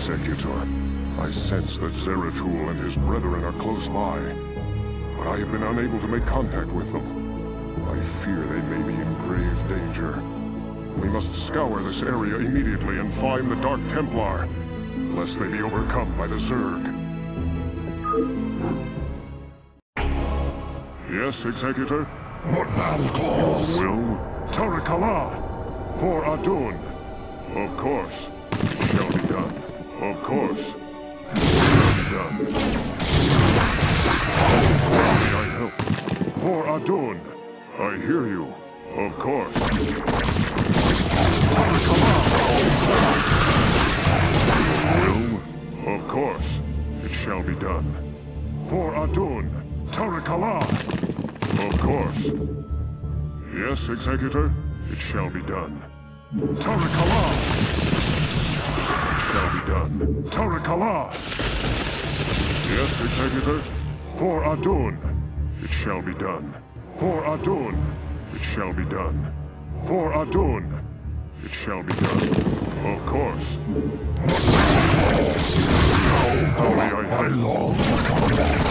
Executor. I sense that Zeratul and his brethren are close by, but I have been unable to make contact with them. I fear they may be in grave danger. We must scour this area immediately and find the Dark Templar, lest they be overcome by the Zerg. Yes, Executor? What battle calls? Your will? Tarakala! For Adun! Of course. It shall be done. Of course. It shall be done. How may I help? For Adun! I hear you. Of course. Tarakala! Your will? Of course. It shall be done. For Adun! Tarakala! Of course. Yes, Executor? It shall be done. Tarakala! It shall be done. Tarakala! Yes, Executor? For Adun! It shall be done. For Adun! It shall be done. For Adun! It shall be done. Of course. How may I help? I long for combat.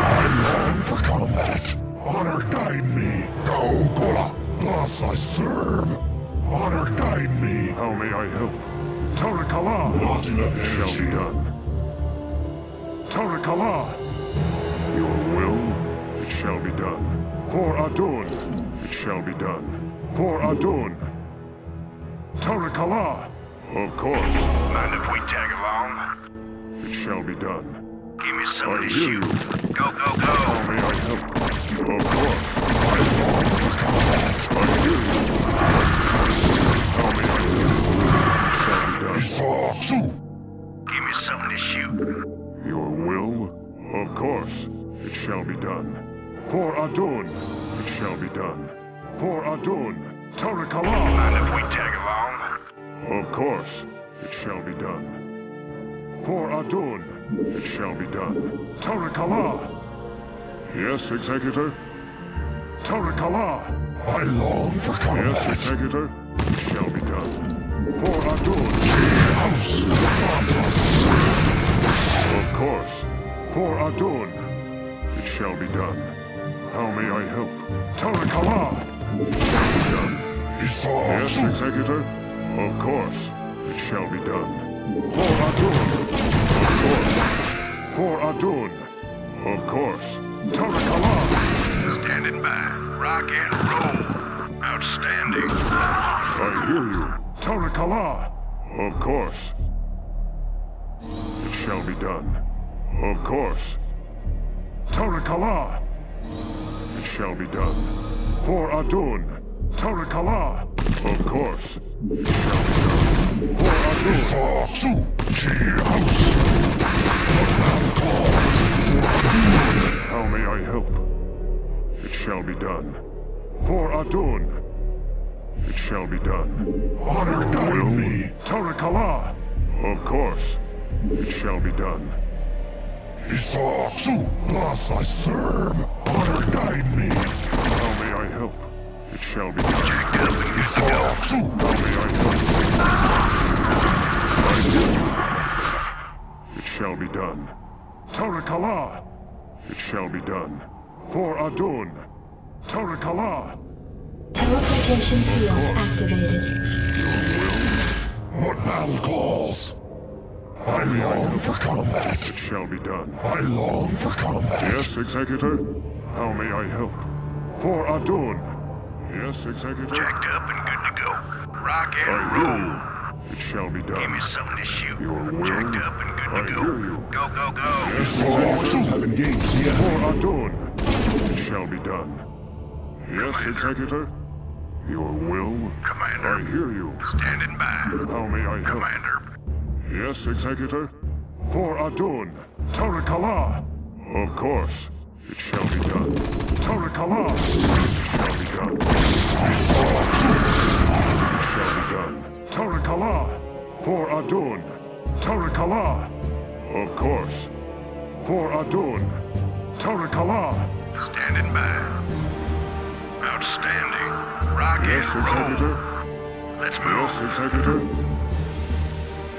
I long for combat. Honor guide me. Go, Gola. Thus I serve. Honor guide me. How may I help? Tarakala! Not enough It shall be energy. done. Tarakala! Your will? It shall be done. For Adun! It shall be done. For Adun! Tarakala! Of course. Mind if we tag along? It shall be done. Give me something I to hear shoot. you. Go, go, How go! may I help? Of course. I long for combat. I hear you. How may I help? It shall be done. Zeratul. Give me something to shoot. Your will? Of course. It shall be done. For Adun! It shall be done. For Adun! Tarakala! Mind if we tag along? Of course. It shall be done. For Adun! It shall be done. Tarakala! Yes, Executor? Tarakala! I long for Yes, combat. Executor? It shall be done. For Adun! House. Thus I serve. Of course. For Adun! It shall be done. How may I help? Tarakala! It shall be done. Yes, Zeratul. Executor? Of course. It shall be done. For Adun! Of course. For Adun! Of course. Tarakala! Standing by. Rock and roll. Outstanding. I hear you. Tarakala! Of course. It shall be done. Of course. Tarakala! It shall be done. For Adun! Tarakala! Of course. It shall be done. For Adun! Zeratul. House. What battle calls? How may I help? It shall be done. For Adun! It shall be done. Honor guide me. Tarakala! Of course. It shall be done. Zeratul. Thus I serve. Honor guide me. How may I help? It shall be done. Zeratul. How may I help? I hear you. It shall be done. Tarakala! It shall be done. For Adun! Tarakala! Teleportation field activated. What battle calls? I long for combat. It shall be done. I long for combat. Yes, Executor? How may I help? For Adun! Yes, Executor? Jacked up and good to go. Rock I and hear roll. you. It shall be Give done. me something to shoot. Your will? Jacked up and good I to go. hear you. Go, go, go! Yes, Executor? have engaged the For Adun! It shall be done. Yes, Executor? Your will? Commander. I hear you. Standing by. How may I help? Commander. Yes, Executor? For Adun! Tarakala! Of course. It shall be done. Tarakala! It shall be done. It shall be done. Tarakala! For Adun! Tarakala! Of course. For Adun! Tarakala! Standing by. Outstanding. Rock Yes, and roll. Executor? Let's move. Yes, Executor?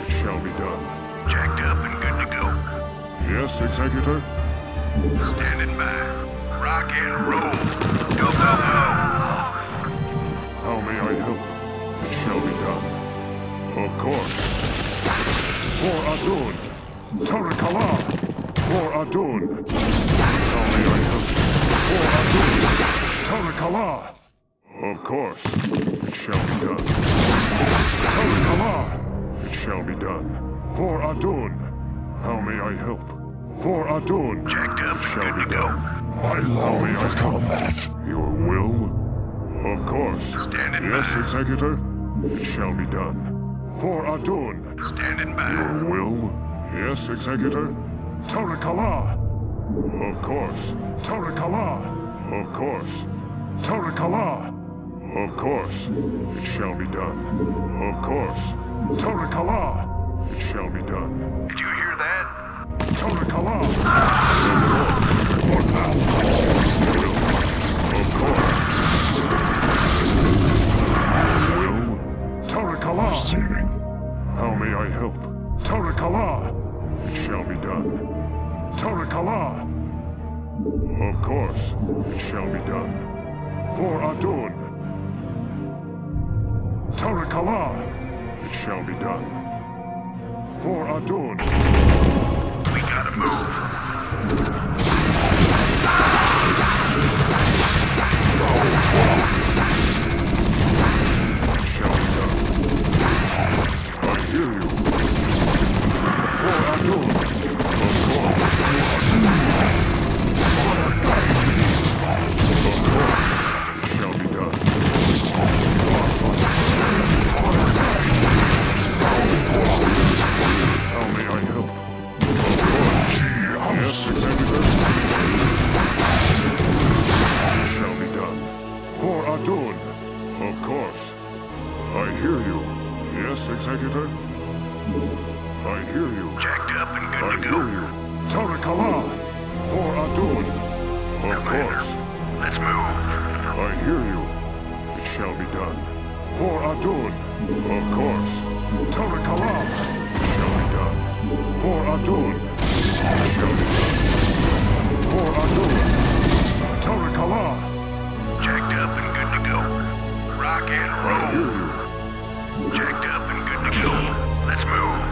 It shall be done. Jacked up and good to go. Yes, Executor? Standing by. Rock and roll. Go, go, go! How may I help? It shall be done. Of course. For Adun! Tarakala! For Adun! How may I help? For Adun! Tarakala! Of course. It shall be done. Tarakala! It shall be done. For Adun! How may I help? For Adun! Jacked up It shall and be good to go. done. I long for combat. Your will? Of course. Standing Yes, by. Executor? It shall be done. For Adun! Standing by. Your will? Yes, Executor? Tarakala! Of course. Tarakala! Of course. Tarakala! Of course. It shall be done. Of course. Tarakala! It shall be done. Did you hear that? Tarakala! What thou calls? Of course. Will? Tarakala! Receiving. How may I help? Tarakala! It shall be done. Tarakala! Of course, it shall be done. For Adun! Tarakala! It shall be done. For Adun! We gotta move. It shall be done. I hear you. For Adun! Of course. Of course, it shall be done. How may I help? Of course. Yes, Executor? It shall be done. For Adun! Of course. I hear you. Yes, Executor? I hear you. Jacked up and I good to hear go. you. Tarakala! For Adun! Of course. Let's move. I hear you. It shall be done. For Adun! Of course. Tarakala! It shall be done. For Adun! It shall be done. For Adun! Tarakala! Jacked up and good to go. Rock and I hear roll. you. Jacked up and good to go. Let's move.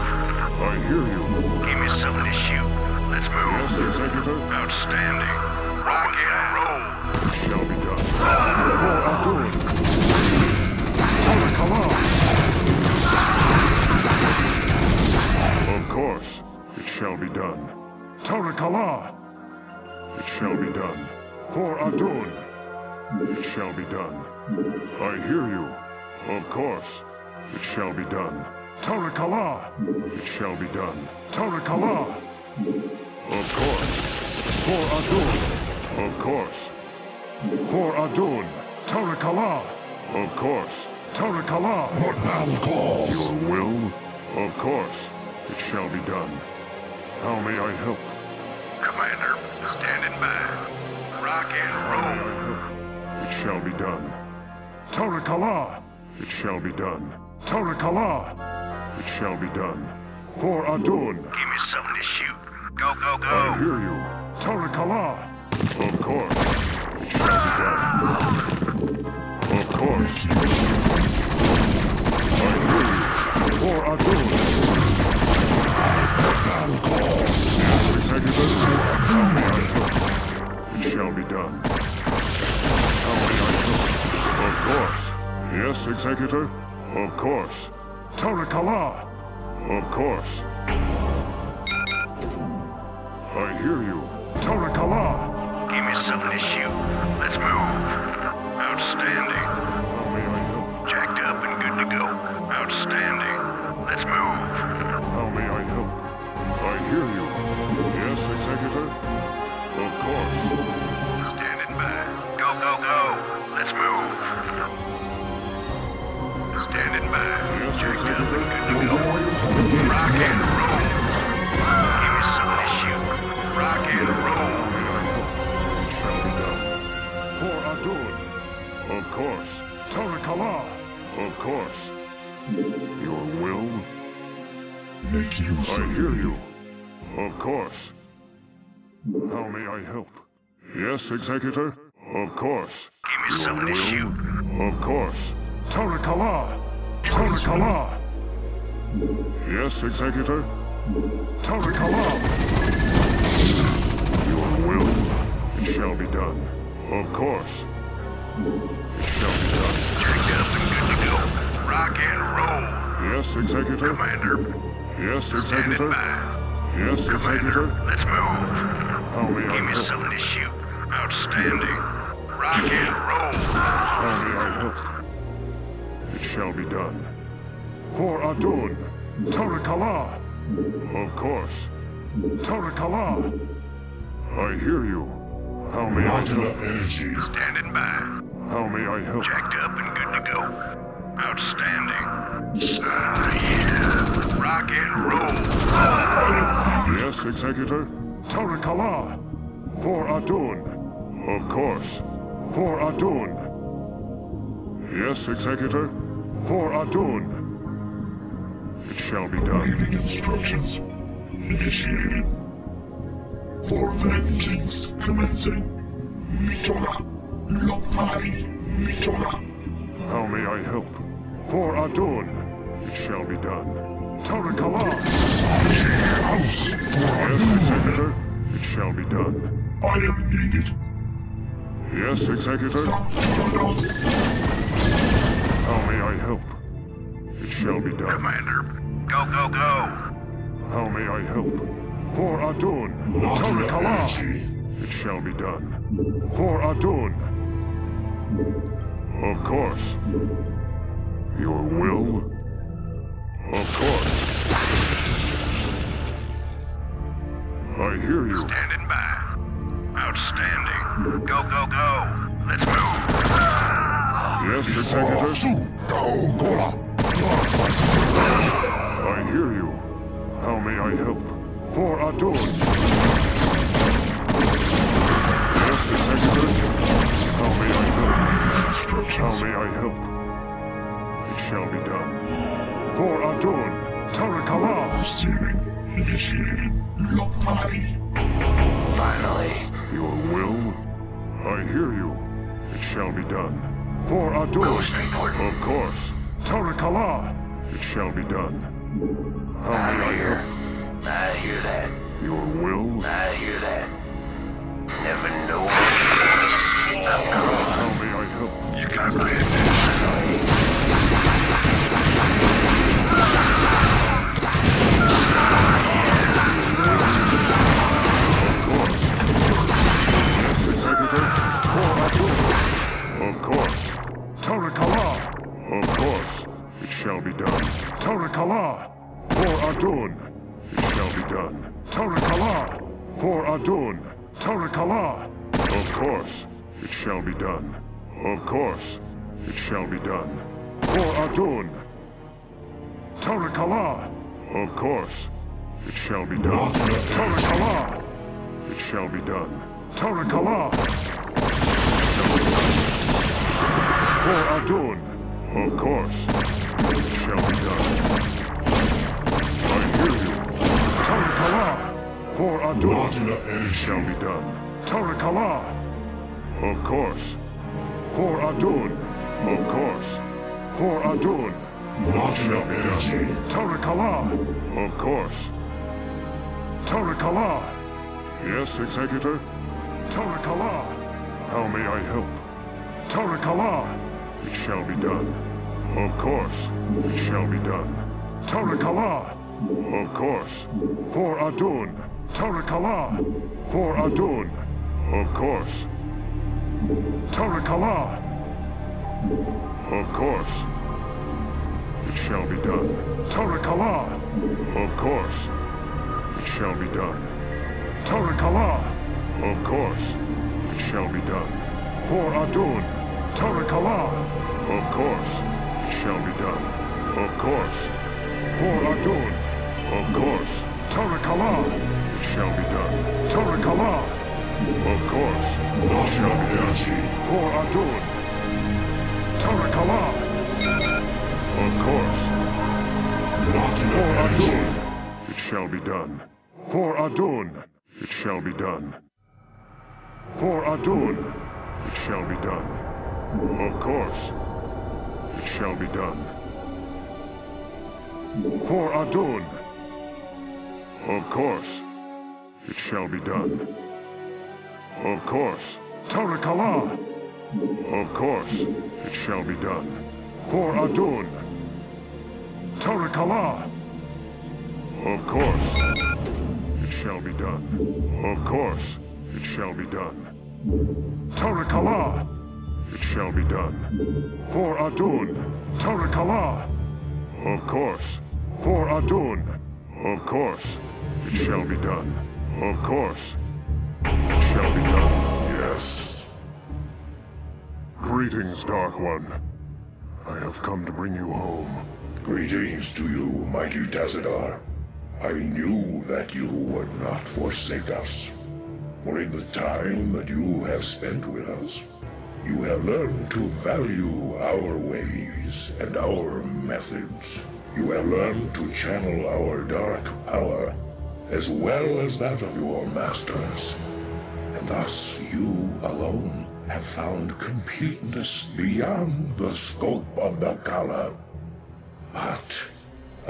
I hear you. Give me something to shoot. Let's move. Yes, Executor? Outstanding. Rock and roll. It shall be done. For Adun! Tarakala! Of course, it shall be done. Tarakala! It shall be done. For Adun! It shall be done. I hear you. Of course, it shall be done. Tarakala! It shall be done. Tarakala! Of course. For Adun! Of course. For Adun! Tarakala! Of course. Tarakala! What thou calls? Your will? Of course. It shall be done. How may I help? Commander, standing by. Rock and How may roll. I help? It shall be done. Tarakala! It shall be done. Tarakala! It shall be done. For Adun! Give me something to shoot. Go, go, I go. hear you. Tarakala! Of course. It shall be done. Of course. I hear you. For Adun! Thou calls? Yes, Executive? How may I help? It shall be done. How may I help? Of course. Yes, Executor? Of course. Tarakala! Of course. I hear you. Tarakala! Give me something to shoot. Let's move. Outstanding. How may I help? Jacked up and good to go. Outstanding. Let's move. How may I help? I hear you. Yes, Executor? Of course. Standing by. Go, go, go. Let's move. Standing by. Yes, Jacked up Executor? and good to go. Rock and roll. Give me something to shoot. Rock and roll. How may I help? It shall be done. For Adun! Of course. Tarakala! Of course. Your will? Make use I of hear me. you. Of course. How may I help? Yes, Executor? Of course. Give me something to shoot. Of course. Tarakala! Tarakala! Yes, Executor? Tarakala! Your will? It shall be done. Of course. It shall be done. Checked up and good to go. Rock and roll. Yes, Executor? Commander. Yes, Standing Executor? by. Yes, Commander, Executor? let's move. How may I Give me help? something to shoot. Outstanding. Rock and roll. How may I help? It shall be done. For Adun, Tarakala! Of course. Tarakala! I hear you. How may I Not help? enough energy. Standing by. How may I help? Jacked up and good to go. Outstanding. Yeah. Rock and roll. Yes, Executor? Tarakala! For Adun! Of course. For Adun! Yes, Executor? For Adun! It shall be done. Reading instructions. Initiated. For vengeance commencing. Mitoga. Lopai. Mitoga. How may I help? For Adun! It shall be done. Tarakala! House. Yes, Executor? It shall be done. I am needed. Yes, Executor? Protoss. How may I help? It shall be done. Commander, go, go, go. How may I help? For Adun! Not enough Tarakala! energy. It shall be done. For Adun! Of course. Your will? Of course. I hear you. Standing by. Outstanding. Go, go, go. Let's move. Yes, Executor? Go, Gola. I hear you. How may I help? For Adun! Yes, Executor? How may I help? Instructions. How may I help? It shall be done. For Adun! Tarakala! Receiving. Initiated. Lopai. Finally. Your will? I hear you. It shall be done. For Adun! Most important. Of course. Tarakala! It shall be done. How may I help? I hear that. Your will? I hear that. Never know. How may I help? You got my attention. Yes, Executor? For Adun! Of course. Tarakala! Of course. It shall be done. Tarakala! For Adun! It shall be done. Tarakala! For Adun! Tarakala! Of course. It shall be done. Of course. It shall be done. For Adun! Tarakala! Of course. It shall be done. Tarakala! It shall be done. Tarakala! It shall be done. For Adun! Of course. It shall be done. I hear you. Tarakala! For Adun! Not enough It energy. shall be done. Tarakala! Of course. For Adun! Of course. For Adun! Not enough energy. Tarakala! Of course. Tarakala! Yes, Executor? Tarakala! How may I help? Tarakala! It shall be done. Of course. It shall be done. Tarakala! Of course. For Adun! Tarakala! For Adun! Of course. Tarakala! Of course. It shall be done. Tarakala! Of course. It shall be done. Tarakala! Of course. It shall be done. For Adun! Tarakala! Of course. It shall be done. Of course. For Adun! Of course. Tarakala! It shall be done. Tarakala! Of course. Not enough energy. For Adun! Tarakala! Of course. Not For enough energy. Adun! shall be done. For Adun, it shall be done. For Adun, it shall be done. Of course, it shall be done. For Adun, of course, it shall be done. Of course, Tarakala, of course, it shall be done. For Adun, Tarakala, of course, it shall be done. Of course, it shall be done. Tarakala, it shall be done. For Adun, Tarakala, of course. For Adun, of course, it shall be done. Of course, it shall be done. Yes. Greetings, Dark One. I have come to bring you home. Greetings to you, mighty Tassadar. I knew that you would not forsake us. For in the time that you have spent with us, you have learned to value our ways and our methods. You have learned to channel our dark power, as well as that of your masters. And thus you alone have found completeness beyond the scope of the Kala. But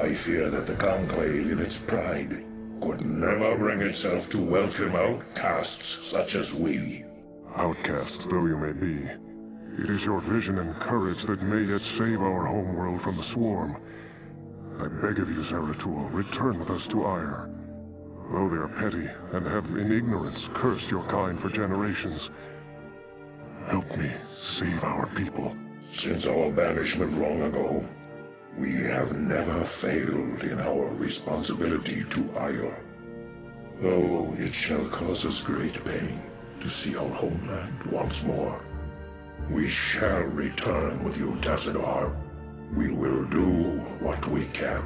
I fear that the Conclave in its pride could never bring itself to welcome outcasts such as we. Outcasts though you may be, it is your vision and courage that may yet save our homeworld from the swarm. I beg of you, Zeratul, return with us to Aiur. Though they are petty and have in ignorance cursed your kind for generations, help me save our people. Since our banishment long ago, we have never failed in our responsibility to Aiur. Though it shall cause us great pain to see our homeland once more, we shall return with you, Tassadar. We will do what we can.